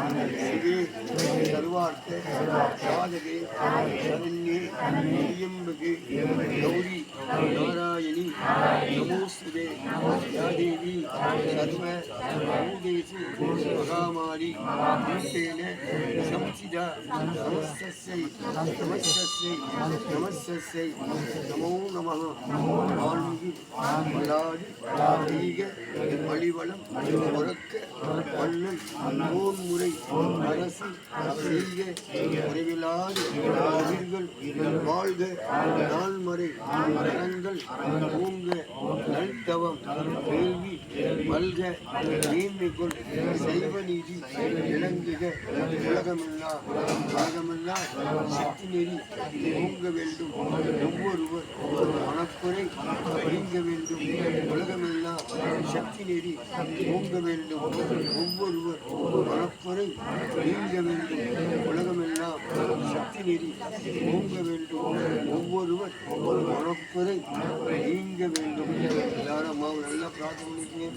சிவே சர்வார்த்த சாதகே சரண்யே திரியம்பகே கௌரி நாராயணி நமோஸ்துதே யாதேவி சர்வ பூதேஷு மகாமாரி ரூபேண சம்சிதா நமஸ்தஸ்யை நமஸ்தஸ்யை நமஸ்தஸ்யை நமோ நமः ஆன்மீகி வல்லாடி ஈக வழிவளம் உறக்க வண்ணன் போன்முறை அரசு செய்க குறைவிலாது உயிர்கள் வாழ்க நாள்மறை மரங்கள் பூங்க நல்தவம் கேள்வி வல்க மேன்மைக்குள் செய்வ நீதி விளங்குக உலகமெல்லாம் சக்தி நெறி ஓங்க வேண்டும் ஒவ்வொருவர் மனக்குறை நீங்க வேண்டும் உலகமெல்லாம் சக்தி நெறி ஓங்க வேண்டும் ஒவ்வொருவர் மனக்குறை நீங்க வேண்டும் உலகமெல்லாம் சக்தி நெறி ஓங்க வேண்டும் ஒவ்வொருவர் மனக்குறை நீங்க வேண்டும். எல்லாரும் அம்மாவை நல்லா பிரார்த்தனை பண்ணிக்கங்க.